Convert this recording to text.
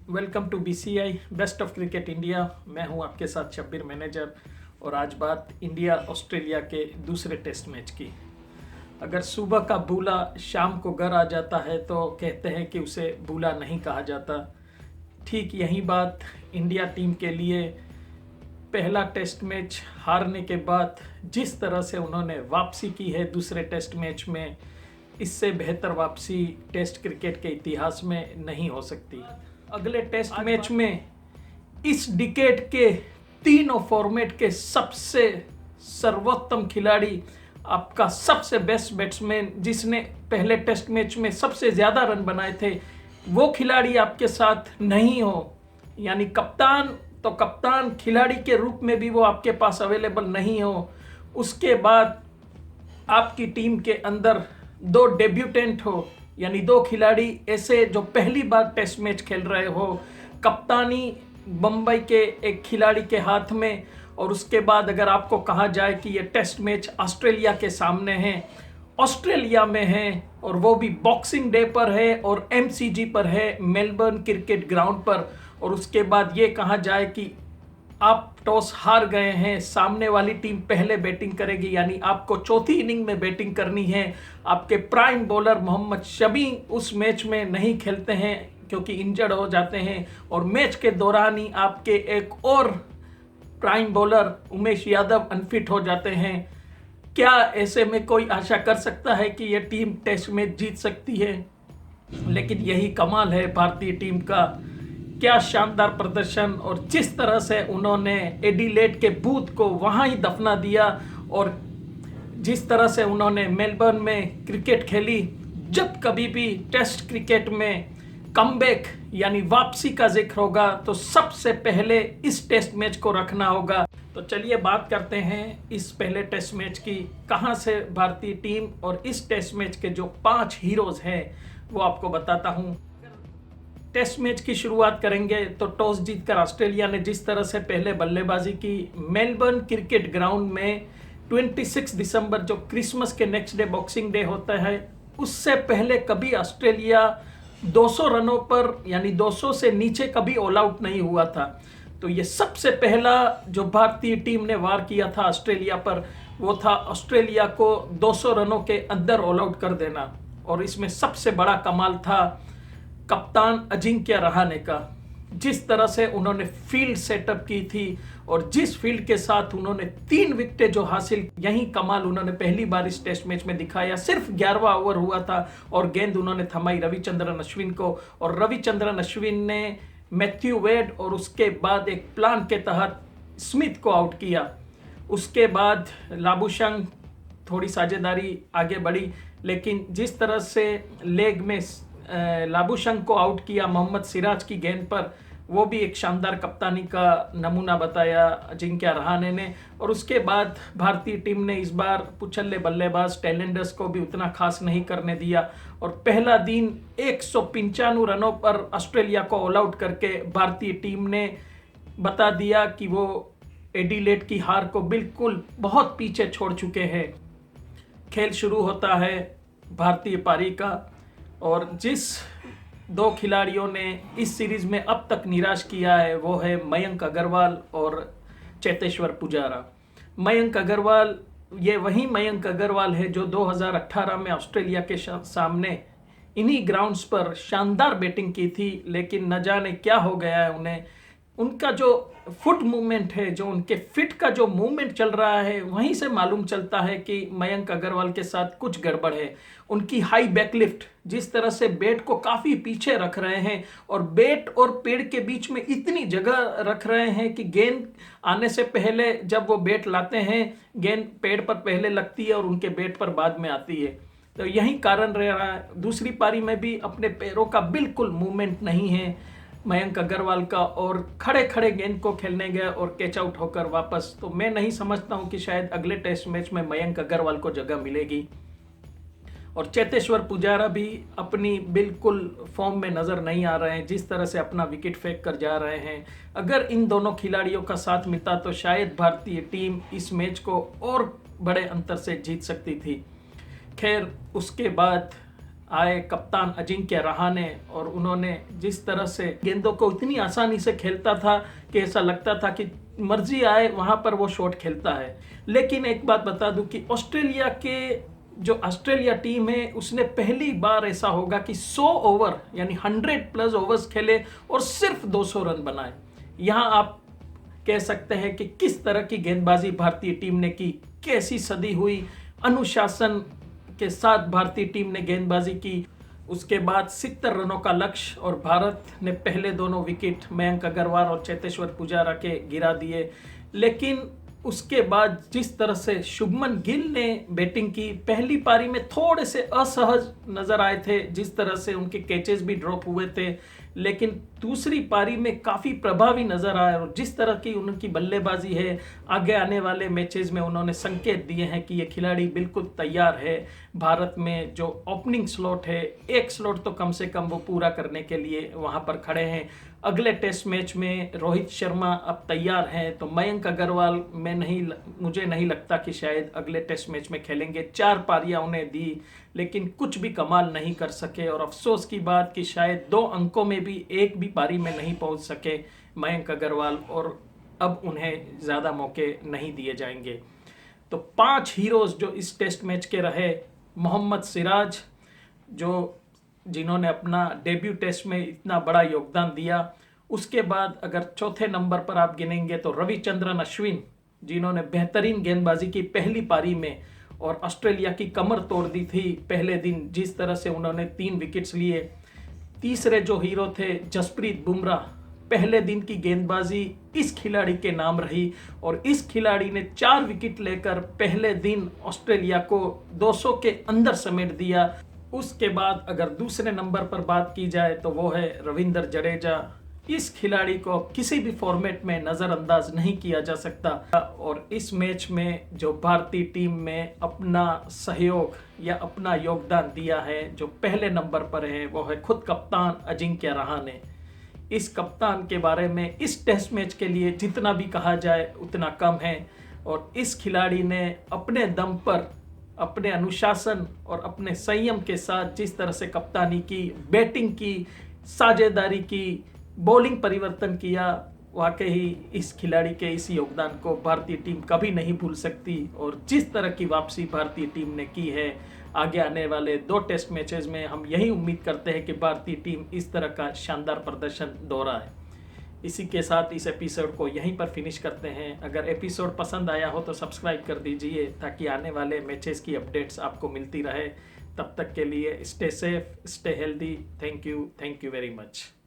Welcome to BCI best of cricket India. मैं हूं आपके साथ शब्बीर मैनेजर और आज बात इंडिया ऑस्ट्रेलिया के दूसरे टेस्ट मैच की। अगर सुबह का बूला शाम को घर आ जाता है तो कहते हैं कि उसे बूला नहीं कहा जाता। ठीक यही बात इंडिया टीम के लिए पहला टेस्ट मैच हारने के बाद जिस तरह से उन्होंने वापसी की है दूसरे टेस्ट मैच में, इससे बेहतर वापसी टेस्ट क्रिकेट के इतिहास में नहीं हो सकती। अगले टेस्ट मैच में इस डिकेड के तीनों फॉर्मेट के सबसे सर्वोत्तम खिलाड़ी, आपका सबसे बेस्ट बैट्समैन जिसने पहले टेस्ट मैच में सबसे ज़्यादा रन बनाए थे, वो खिलाड़ी आपके साथ नहीं हो, यानी कप्तान तो कप्तान खिलाड़ी के रूप में भी वो आपके पास अवेलेबल नहीं हो। उसके बाद आपकी टीम के अंदर दो डेब्यूटेंट हो, यानी दो खिलाड़ी ऐसे जो पहली बार टेस्ट मैच खेल रहे हो, कप्तानी बम्बई के एक खिलाड़ी के हाथ में। और उसके बाद अगर आपको कहा जाए कि ये टेस्ट मैच ऑस्ट्रेलिया के सामने है, ऑस्ट्रेलिया में है और वो भी बॉक्सिंग डे पर है और एमसीजी पर है, मेलबर्न क्रिकेट ग्राउंड पर, और उसके बाद ये कहा जाए कि आप टॉस हार गए हैं, सामने वाली टीम पहले बैटिंग करेगी, यानी आपको चौथी इनिंग में बैटिंग करनी है। आपके प्राइम बॉलर मोहम्मद शमी उस मैच में नहीं खेलते हैं क्योंकि इंजर्ड हो जाते हैं, और मैच के दौरान ही आपके एक और prime bowler Umesh Yadav unfit हो जाते हैं। क्या ऐसे में कोई आशा कर सकता है कि यह टीम टेस्ट मैच जीत सकती है? लेकिन यही कमाल है भारतीय टीम का। क्या शानदार प्रदर्शन, और जिस तरह से उन्होंने एडिलेड के बूथ को वहां ही दफना दिया, और जिस तरह से उन्होंने मेलबर्न में क्रिकेट खेली। जब कभी भी टेस्ट क्रिकेट में कमबैक यानी वापसी का जिक्र होगा तो सबसे पहले इस टेस्ट मैच को रखना होगा। तो चलिए बात करते हैं इस पहले टेस्ट मैच की। कहां से भारतीय टीम और इस टेस्ट मैच के जो 5 हीरोज हैं वो आपको बताता हूं। टेस्ट मैच की शुरुआत करेंगे तो टॉस जीतकर ऑस्ट्रेलिया ने जिस तरह से पहले बल्लेबाजी की, मेलबर्न क्रिकेट ग्राउंड में 26 दिसंबर जो क्रिसमस के नेक्स्ट डे बॉक्सिंग डे होता है, उससे पहले कभी ऑस्ट्रेलिया 200 रनों पर यानी 200 से नीचे कभी ऑल आउट नहीं हुआ था। तो ये सबसे पहला जो भारतीय टीम ने वार किया था ऑस्ट्रेलिया पर, वो था ऑस्ट्रेलिया को 200 रनों के अंदर ऑल आउट कर देना। और इसमें सबसे बड़ा कमाल था कप्तान अजिंक्य रहाणे का। जिस तरह से उन्होंने फील्ड सेटअप की थी और जिस फील्ड के साथ उन्होंने 3 विकेटें जो हासिल, यही कमाल उन्होंने पहली बार इस टेस्ट मैच में दिखाया। सिर्फ 11वां ओवर हुआ था और गेंद उन्होंने थमाई रविचंद्रन अश्विन को, और रविचंद्रन अश्विन ने मैथ्यू वेड और उसके बाद एक प्लान के तहत स्मिथ को आउट किया। उसके बाद लाबुशंग थोड़ी साझेदारी आगे बढ़ी, लेकिन जिस तरह से लेग में लाबुशंग को आउट किया मोहम्मद सिराज की गेंद पर, वो भी एक शानदार कप्तानी का नमूना बताया अजिंक्य रहाणे ने। और उसके बाद भारतीय टीम ने इस बार पुछल्ले बल्लेबाज टेलेंडर्स को भी उतना खास नहीं करने दिया, और पहला दिन 195 रनों पर ऑस्ट्रेलिया को ऑल आउट करके भारतीय टीम ने बता दिया कि वो एडिलेड की हार को बिल्कुल बहुत पीछे छोड़ चुके हैं। खेल शुरू होता है भारतीय पारी का, और जिस 2 खिलाड़ियों ने इस सीरीज में अब तक निराश किया है वो है मयंक अग्रवाल और चेतेश्वर पुजारा। मयंक अग्रवाल, ये वही मयंक अग्रवाल है जो 2018 में ऑस्ट्रेलिया के सामने इन्हीं ग्राउंड्स पर शानदार बैटिंग की थी, लेकिन न जाने क्या हो गया है उन्हें। उनका जो फुट मूवमेंट है, जो उनके फिट का जो मूवमेंट चल रहा है, वहीं से मालूम चलता है कि मयंक अग्रवाल के साथ कुछ गड़बड़ है। उनकी हाई बैकलिफ्ट, जिस तरह से बैट को काफ़ी पीछे रख रहे हैं और बैट और पेड़ के बीच में इतनी जगह रख रहे हैं कि गेंद आने से पहले जब वो बैट लाते हैं, गेंद पेड़ पर पहले लगती है और उनके बैट पर बाद में आती है। तो यही कारण रह रहा है। दूसरी पारी में भी अपने पैरों का बिल्कुल मूवमेंट नहीं है मयंक अग्रवाल का, और खड़े खड़े गेंद को खेलने गए और कैच आउट होकर वापस। तो मैं नहीं समझता हूं कि शायद अगले टेस्ट मैच में मयंक अग्रवाल को जगह मिलेगी। और चेतेश्वर पुजारा भी अपनी बिल्कुल फॉर्म में नज़र नहीं आ रहे हैं, जिस तरह से अपना विकेट फेंक कर जा रहे हैं। अगर इन दोनों खिलाड़ियों का साथ मिलता तो शायद भारतीय टीम इस मैच को और बड़े अंतर से जीत सकती थी। खैर, उसके बाद आए कप्तान अजिंक्य रहाणे और उन्होंने जिस तरह से गेंदों को इतनी आसानी से खेलता था कि ऐसा लगता था कि मर्जी आए वहां पर वो शॉट खेलता है। लेकिन एक बात बता दूं कि ऑस्ट्रेलिया टीम है उसने पहली बार ऐसा होगा कि 100 ओवर यानी 100 प्लस ओवर्स खेले और सिर्फ 200 रन बनाए। यहां आप कह सकते हैं कि किस तरह की गेंदबाजी भारतीय टीम ने की, कैसी सदी हुई अनुशासन के साथ भारतीय टीम ने गेंदबाजी की। उसके बाद 70 रनों का लक्ष्य और भारत ने पहले दोनों विकेट मयंक अग्रवाल और चेतेश्वर पुजारा के गिरा दिए। लेकिन उसके बाद जिस तरह से शुभमन गिल ने बैटिंग की, पहली पारी में थोड़े से असहज नजर आए थे, जिस तरह से उनके कैचेस भी ड्रॉप हुए थे, लेकिन दूसरी पारी में काफ़ी प्रभावी नजर आए और जिस तरह की उनकी बल्लेबाजी है, आगे आने वाले मैचेस में उन्होंने संकेत दिए हैं कि ये खिलाड़ी बिल्कुल तैयार है। भारत में जो ओपनिंग स्लॉट है, एक स्लॉट तो कम से कम वो पूरा करने के लिए वहां पर खड़े हैं। अगले टेस्ट मैच में रोहित शर्मा अब तैयार हैं, तो मयंक अग्रवाल मुझे नहीं लगता कि शायद अगले टेस्ट मैच में खेलेंगे। 4 पारियां उन्हें दी लेकिन कुछ भी कमाल नहीं कर सके और अफसोस की बात कि शायद 2 अंकों में भी एक भी पारी में नहीं पहुंच सके मयंक अग्रवाल, और अब उन्हें ज़्यादा मौके नहीं दिए जाएंगे। तो 5 हीरोज जो इस टेस्ट मैच के रहे, मोहम्मद सिराज जिन्होंने अपना डेब्यू टेस्ट में इतना बड़ा योगदान दिया। उसके बाद अगर चौथे नंबर पर आप गिनेंगे तो रविचंद्रन अश्विन, जिन्होंने बेहतरीन गेंदबाजी की पहली पारी में और ऑस्ट्रेलिया की कमर तोड़ दी थी पहले दिन, जिस तरह से उन्होंने 3 विकेट्स लिए। तीसरे जो हीरो थे जसप्रीत बुमराह, पहले दिन की गेंदबाजी इस खिलाड़ी के नाम रही और इस खिलाड़ी ने 4 विकेट लेकर पहले दिन ऑस्ट्रेलिया को 200 के अंदर समेट दिया। उसके बाद अगर दूसरे नंबर पर बात की जाए तो वो है रविंद्र जडेजा। इस खिलाड़ी को किसी भी फॉर्मेट में नज़रअंदाज नहीं किया जा सकता और इस मैच में जो भारतीय टीम में अपना सहयोग या अपना योगदान दिया है, जो पहले नंबर पर है, वो है खुद कप्तान अजिंक्य रहाणे। इस कप्तान के बारे में इस टेस्ट मैच के लिए जितना भी कहा जाए उतना कम है और इस खिलाड़ी ने अपने दम पर अपने अनुशासन और अपने संयम के साथ जिस तरह से कप्तानी की, बैटिंग की, साझेदारी की, बॉलिंग परिवर्तन किया, वाकई इस खिलाड़ी के इस योगदान को भारतीय टीम कभी नहीं भूल सकती। और जिस तरह की वापसी भारतीय टीम ने की है, आगे आने वाले 2 टेस्ट मैचेस में हम यही उम्मीद करते हैं कि भारतीय टीम इस तरह का शानदार प्रदर्शन दोहराए। इसी के साथ इस एपिसोड को यहीं पर फिनिश करते हैं। अगर एपिसोड पसंद आया हो तो सब्सक्राइब कर दीजिए ताकि आने वाले मैचेस की अपडेट्स आपको मिलती रहे। तब तक के लिए stay safe, stay healthy. Thank you very much.